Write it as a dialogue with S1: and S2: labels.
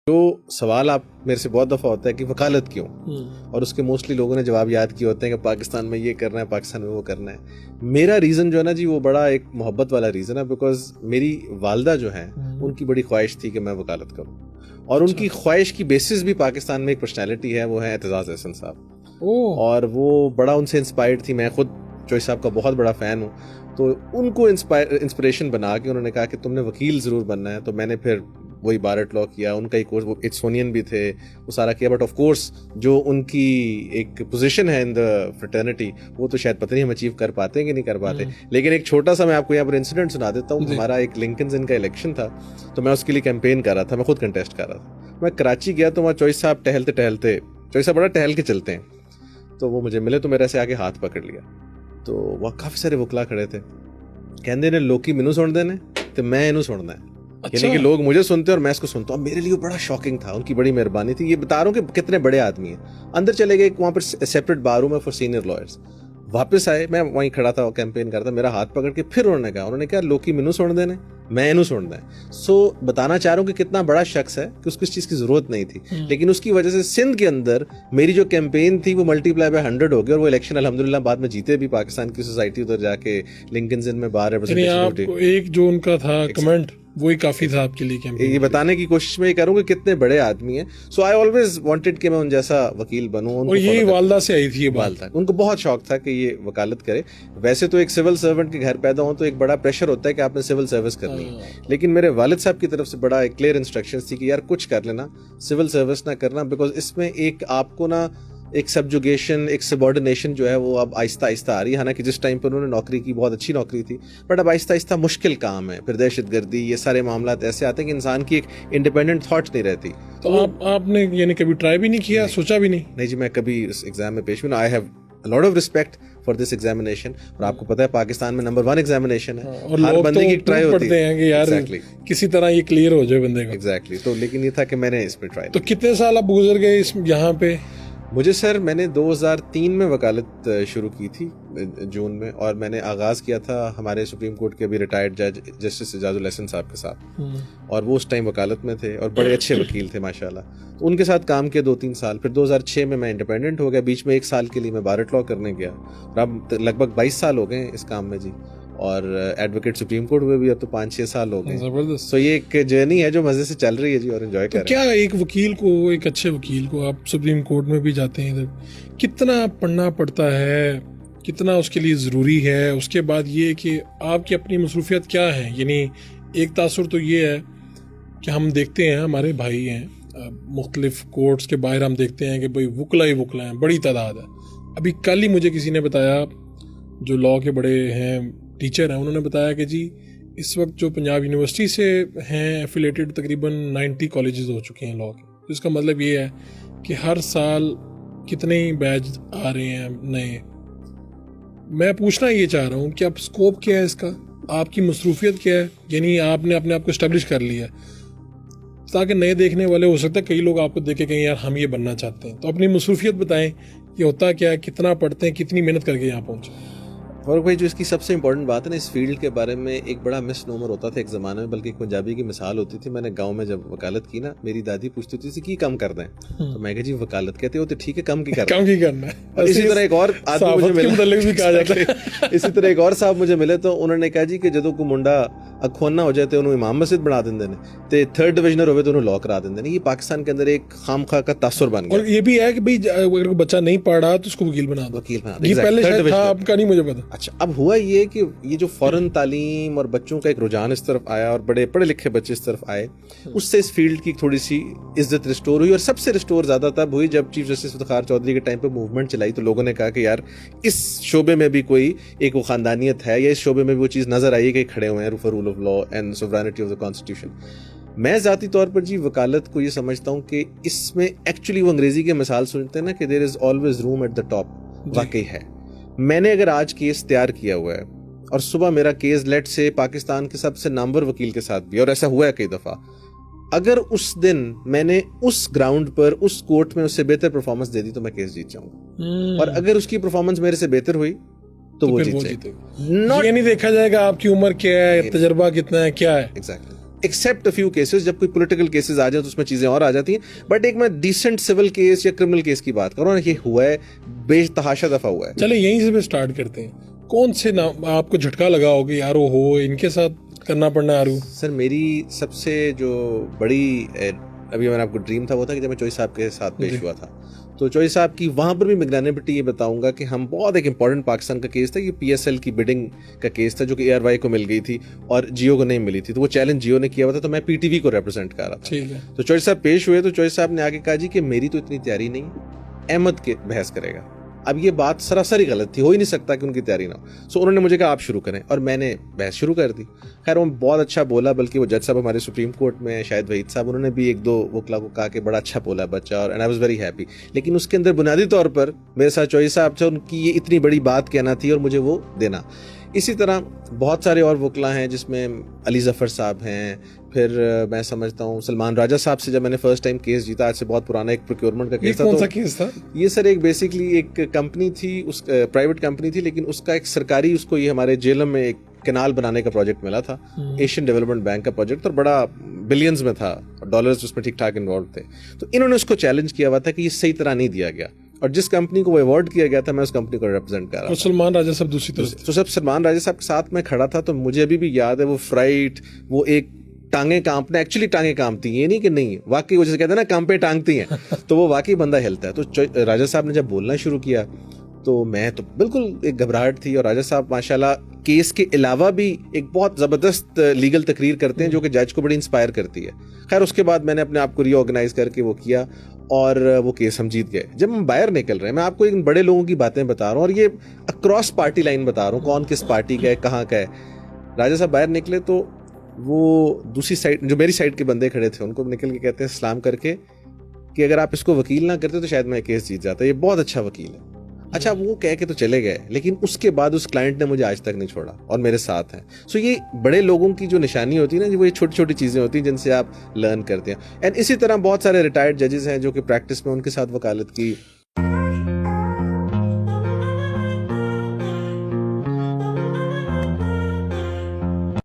S1: جو سوال آپ میرے سے بہت دفعہ ہوتا ہے کہ وکالت کیوں، اور اس کے موسٹلی لوگوں نے جواب یاد کیے ہوتے ہیں کہ پاکستان میں یہ کرنا ہے، پاکستان میں وہ کرنا ہے. میرا ریزن جو ہے نا جی وہ بڑا ایک محبت والا ریزن ہے، بیکاز میری والدہ جو ہیں ان کی بڑی خواہش تھی کہ میں وکالت کروں، اور ان کی خواہش کی بیسس بھی پاکستان میں ایک پرسنالٹی ہے، وہ ہے اعتزاز احسن صاحب، اور وہ بڑا ان سے انسپائرڈ تھی. میں خود چوئی صاحب کا بہت بڑا فین ہوں، تو ان کو انسپریشن بنا کے انہوں نے کہا کہ تم نے وکیل ضرور بننا ہے. تو میں نے پھر وہی بارٹ لا کیا، ان کا ہی کورس، وہ ایٹسونین بھی تھے، وہ سارا کیا. بٹ آف کورس جو ان کی ایک پوزیشن ہے ان دا فرٹرنیٹی وہ تو شاید پتہ نہیں ہم اچیو کر پاتے ہیں کہ نہیں کر پاتے. لیکن ایک چھوٹا سا میں آپ کو یہاں پر انسیڈنٹ سنا دیتا ہوں. ہمارا ایک لنکنز ان کا الیکشن تھا، تو میں اس کے لیے کیمپین کر رہا تھا، میں خود کنٹیسٹ کر رہا تھا. میں کراچی گیا تو وہاں چوئی صاحب ٹہلتے چوئی صاحب بڑا ٹہل کے چلتے ہیں، تو وہ مجھے ملے تو میرے سے آگے ہاتھ پکڑ لیا. تو وہاں کافی سارے وکلا کھڑے تھے، کہندے نے لوکی مینوں سنتے ہیں تو میں انہوں سننا ہے. یعنی کہ لوگ مجھے سنتے اور میں اس کو سنتا ہوں. میرے لیے بڑا شاکنگ تھا، ان کی بڑی مہربانی تھی. یہ بتا رہا ہوں کہ کتنے بڑے آدمی ہیں. اندر چلے گئے، وہاں پر سیپریٹ بار روم ہے فار سینئر لائرز. واپس آئے، میں وہیں کھڑا تھا کیمپین کرتا، میرا ہاتھ پکڑ کے پھر انہوں نے کہا لوکی مینوں سن دینے، میں انہوں سننا ہے. سو بتانا چاہ رہا ہوں کہ کتنا بڑا شخص ہے کہ اس کو اس چیز کی ضرورت نہیں تھی، لیکن اس کی وجہ سے سندھ کے اندر میری جو کیمپین تھی وہ ملٹی پلائی بائی 100 ہو گئی، اور وہ الیکشن الحمدللہ بعد میں جیتے بھی. پاکستان کی سوسائٹی ادھر جا کے لنکنز ان میں باہر
S2: ریپرزنٹیشن، ایک جو ان کا تھا کمنٹ وہی کافی تھا آپ کے لیے.
S1: یہ بتانے کی کوشش میں یہ کروں کہ کتنے بڑے آدمی ہیں. سو آئی آلویز وانٹیڈ کہ میں ان جیسا وکیل بنوں.
S2: اور یہی والدہ سے آئی تھی یہ بات،
S1: ان کو بہت شوق تھا کہ یہ وکالت کرے. ویسے تو ایک سول سرونٹ کے گھر پیدا ہوں تو ایک بڑا پریشر ہوتا ہے کہ آپ نے سول سروس کرنی ہے، لیکن میرے والد صاحب کی طرف سے بڑا ایک کلیئر انسٹرکشنز تھی کہ یار کچھ کر لینا، سول سروس نہ کرنا، بیکاز اس میں ایک آپ کو نا ایک سبجوگیشن، ایک سبارڈینیشن جو ہے وہ اب آہستہ آہستہ آ رہی ہے. حالانکہ جس ٹائم پر انہوں نے نوکری کی بہت اچھی نوکری تھی، بٹ اب آہستہ آہستہ مشکل کام ہے. پھر دہشت گردی، یہ سارے معاملات ایسے آتے ہیں کہ انسان کی ایک انڈیپینڈنٹ تھاٹ نہیں رہتی.
S2: تو آپ نے یعنی کبھی ٹرائی بھی نہیں کیا، سوچا بھی نہیں؟
S1: نہیں جی، میں کبھی اس ایگزام میں پیش بھی نہیں. I have a lot of respect for this examination. اور آپ کو پتہ ہے پاکستان میں نمبر 1 ایگزامینیشن ہے،
S2: اور ہر بندے کی ٹرائی ہوتی ہے کہ یار کسی طرح یہ کلیئر ہو جائے بندے کا.
S1: ایگزیکٹلی. تو لیکن یہ تھا کہ میں نے اس پہ ٹرائی.
S2: تو کتنے سال آپ گزر گئے اس یہاں پہ؟
S1: مجھے سر میں نے 2003 میں وکالت شروع کی تھی جون میں، اور میں نے آغاز کیا تھا ہمارے سپریم کورٹ کے ابھی ریٹائرڈ جج جسٹس اعجاز الاحسن صاحب کے ساتھ، اور وہ اس ٹائم وکالت میں تھے اور بڑے اچھے وکیل تھے ماشاءاللہ. تو ان کے ساتھ کام کیا 2-3 سال. پھر 2006 میں انڈیپینڈنٹ ہو گیا. بیچ میں 1 سال کے لیے میں بارٹ لا کرنے گیا، اور اب لگ بھگ 22 سال ہو گئے اس کام میں جی. اور ایڈوکیٹ سپریم کورٹ ہوئے بھی اب تو 5-6 سال ہو گئے.
S2: زبردست.
S1: تو یہ ایک جرنی ہے جو مزے سے چل رہی ہے جی، اور انجوائے کر رہے ہیں.
S2: کیا ایک وکیل کو، ایک اچھے وکیل کو، آپ سپریم کورٹ میں بھی جاتے ہیں، کتنا پڑھنا پڑتا ہے، کتنا اس کے لیے ضروری ہے؟ اس کے بعد یہ کہ آپ کی اپنی مصروفیت کیا ہے؟ یعنی ایک تاثر تو یہ ہے کہ ہم دیکھتے ہیں ہمارے بھائی ہیں مختلف کورٹس کے باہر، ہم دیکھتے ہیں کہ بھائی وکلا ہی وکلا ہیں، بڑی تعداد ہے. ابھی کل ہی مجھے کسی نے بتایا، جو لاء کے بڑے ہیں ٹیچر ہیں، انہوں نے بتایا کہ جی اس وقت جو پنجاب یونیورسٹی سے ہیں ایفیلیٹڈ تقریباً 90 کالجز ہو چکے ہیں لاء کے. تو اس کا مطلب یہ ہے کہ ہر سال کتنے بیچ آ رہے ہیں نئے. میں پوچھنا یہ چاہ رہا ہوں کہ اب اسکوپ کیا ہے اس کا، آپ کی مصروفیت کیا ہے؟ یعنی آپ نے اپنے آپ کو اسٹیبلش کر لیا تاکہ نئے دیکھنے والے، ہو سکتا ہے کئی لوگ آپ کو دیکھے کہیں یار ہم یہ بننا چاہتے ہیں. تو اپنی مصروفیت بتائیں کہ ہوتا کیا ہے، کتنا پڑھتے ہیں، کتنی محنت کر کے یہاں پہنچے.
S1: اور بھائی جو اس کی سب سے امپورٹنٹ بات ہے نا، اس فیلڈ کے بارے میں ایک بڑا مس نومر ہوتا تھا ایک زمانے میں، بلکہ ایک پنجابی کی مثال ہوتی تھی. میں نے گاؤں میں جب وکالت کی نا، میری دادی پوچھتی تھی کہ کم کر دیں، تو میں کہا جی وکالت کہتے ہو تو ٹھیک ہے، کم کی کرنا ہے. اسی طرح ایک اور آدمی مجھے ملے، اسی طرح ایک اور صاحب مجھے ملے تو انہوں نے کہا جی کہ جدوں کو منڈا اکھونا ہو جائے تو انہوں امام مسجد بنا دیں دینے، تے 3rd ڈویژنر ہوئے تو انہوں لاء کرا دیں دینے. یہ پاکستان کے اندر ایک خام خواہ کا تاثر بن گیا.
S2: اور یہ بھی ہے کہ بھائی اگر بچہ نہیں پڑھ رہا تو اس کو وکیل بنا دو. یہ پہلے شاید تھا، آپ کا نہیں مجھے پتا.
S1: اچھا، اب ہوا یہ کہ یہ جو فوراً تعلیم اور بچوں کا ایک رجحان اس طرف آیا اور بڑے پڑھے لکھے بچے اس طرف آئے، اس سے اس فیلڈ کی تھوڑی سی عزت ریسٹور ہوئی. اور سب سے ریسٹور زیادہ تب ہوئی جب چیف جسٹس افتخار چودھری کے ٹائم پہ موومنٹ چلائی، تو لوگوں نے کہا کہ یار اس شعبے میں بھی کوئی ایک وہ خاندانیت ہے، یا اس شعبے میں بھی وہ چیز نظر آئی کہ کھڑے ہوئے ہیں for rule of law and sovereignty of the constitution. میں ذاتی طور پر جی وکالت کو یہ سمجھتا ہوں کہ اس میں ایکچولی وہ انگریزی کی مثال سنتے ہیں نا کہ there is always room at the top. واقعی ہے. میں نے اگر آج کیس تیار کیا ہوا ہے اور صبح میرا کیس لیٹ سے پاکستان کے سب سے نامور وکیل کے ساتھ بھی، اور ایسا ہوا ہے کئی دفعہ، اگر اس دن میں نے اس گراؤنڈ پر اس کورٹ میں اس سے بہتر پرفارمنس دے دی تو میں کیس جیت جاؤں گا. اور اگر اس کی پرفارمنس میرے سے بہتر ہوئی تو وہ جیتے گا.
S2: یہ نہیں دیکھا جائے گا آپ کی عمر کیا ہے، تجربہ کتنا ہے، کیا ہے.
S1: Exactly. Accept a few cases, جب کوئی پولیٹیکل کیسز آ جائیں تو اس میں چیزیں اور آ جاتی ہیں, بٹ ایک میں ڈیسنٹ سول کیس یا کرمنل کیس کی بات کروں, یہ ہوا ہے, بے تحاشا دفعہ ہوا ہے.
S2: چلے یہیں سے اسٹارٹ کرتے ہیں. کون سے نام آپ کو جھٹکا لگا ہوگا یار وہ ہو ان کے ساتھ کرنا پڑنا ہے؟
S1: سر میری سب سے جو بڑی ابھی میں نے آپ کو ڈریم تھا وہ تھا کہ جب میں چوئی صاحب کے ساتھ پیش ہوا تھا, تو چوئی صاحب کی وہاں پر بھی نگرانی پٹی یہ بتاؤں گا کہ ہم بہت ایک امپورٹنٹ پاکستان کا کیس تھا, یہ پی ایس ایل کی بڈنگ کا کیس تھا جو کہ اے آر وائی کو مل گئی تھی اور جیو کو نہیں ملی تھی, تو وہ چیلنج جیو نے کیا ہوا تھا, تو میں پی ٹی وی کو ریپرزینٹ کر رہا تھا. تو چوئی صاحب پیش ہوئے تو چوئی صاحب نے آگے کہا جی کہ میری تو اتنی تیاری نہیں, احمد کے بحث کرے گا. اب یہ بات سراسر ہی غلط تھی, ہو ہی نہیں سکتا کہ ان کی تیاری نہ ہو. سو انہوں نے مجھے کہا آپ شروع کریں, اور میں نے بحث شروع کر دی. خیر وہ بہت اچھا بولا, بلکہ وہ جج صاحب ہمارے سپریم کورٹ میں شاہد وحید صاحب, انہوں نے بھی ایک دو وکلا کو کہا کہ بڑا اچھا بولا بچہ, اور and I was very happy. لیکن اس کے اندر بنیادی طور پر میرے ساتھ چوئی صاحب تھے, ان کی یہ اتنی بڑی بات کہنا تھی اور مجھے وہ دینا. اسی طرح بہت سارے اور وکلا ہیں جس میں علی ظفر صاحب ہیں, پھر میں سمجھتا ہوں سلمان راجہ صاحب سے جب میں نے فرسٹ ٹائم کیس جیتا, آج سے بہت پرانا ایک پروکیورمنٹ کا کیس تھا.
S2: کون سا کیس تھا
S1: یہ؟ سر ایک بیسکلی ایک کمپنی تھی, اس پرائیویٹ کمپنی تھی, لیکن اس کا ایک سرکاری, اس کو یہ ہمارے جیلم میں ایک کینال بنانے کا پروجیکٹ ملا تھا, ایشین ڈیولپمنٹ بینک کا پروجیکٹ, اور بڑا بلینز میں تھا, ڈالرز اس میں ٹھیک ٹھاک انوالو تھے. تو انہوں نے اس کو چیلنج کیا ہوا تھا کہ یہ صحیح طرح نہیں دیا گیا, اور جس کمپنی کو وہ ایوارڈ کیا گیا تھا میں اس کمپنی کو ریپرزینٹ کر رہا تھا.
S2: سلمان راجہ صاحب دوسری طرف,
S1: تو سب سلمان راجہ صاحب کے ساتھ میں کھڑا تھا, تو مجھے ابھی بھی یاد ہے وہ فرائٹ, وہ ایک ٹانگیں کانپنا, ایکچولی ٹانگیں کانپتی ہیں, یہ نہیں کہ نہیں, واقعی وہ جیسے کہتے ہیں نا کام پہ ٹانگتی ہیں, تو وہ واقعی بندہ ہلتا ہے. تو راجہ صاحب نے جب بولنا شروع کیا تو میں تو بالکل ایک گھبراہٹ تھی, اور راجہ صاحب ماشاءاللہ کیس کے علاوہ بھی ایک بہت زبردست لیگل تقریر کرتے ہیں جو کہ جج کو بڑی انسپائر کرتی ہے. خیر اس کے بعد میں نے اپنے آپ کو ری آرگنائز کر کے وہ کیا, اور وہ کیس ہم جیت گئے. جب ہم باہر نکل رہے ہیں, میں آپ کو ان بڑے لوگوں کی باتیں بتا رہا ہوں, اور یہ اکراس پارٹی لائن بتا رہا ہوں, کون کس پارٹی کا ہے, کہاں کا ہے. راجہ صاحب باہر نکلے تو وہ دوسری سائڈ جو میری سائڈ کے بندے کھڑے تھے ان کو نکل کے کہتے ہیں سلام کر کے کہ اگر آپ اس کو وکیل نہ کرتے تو شاید میں کیس جیت جاتا, یہ بہت اچھا وکیل ہے. اچھا وہ کہہ کے تو چلے گئے, لیکن اس کے بعد اس کلائنٹ نے مجھے آج تک نہیں چھوڑا اور میرے ساتھ ہیں. سو یہ بڑے لوگوں کی جو نشانی ہوتی ہے نا, وہ یہ چھوٹی چھوٹی چیزیں ہوتی ہیں جن سے آپ لرن کرتے ہیں. اینڈ اسی طرح بہت سارے ریٹائرڈ ججز ہیں جو کہ پریکٹس میں ان کے ساتھ وکالت کی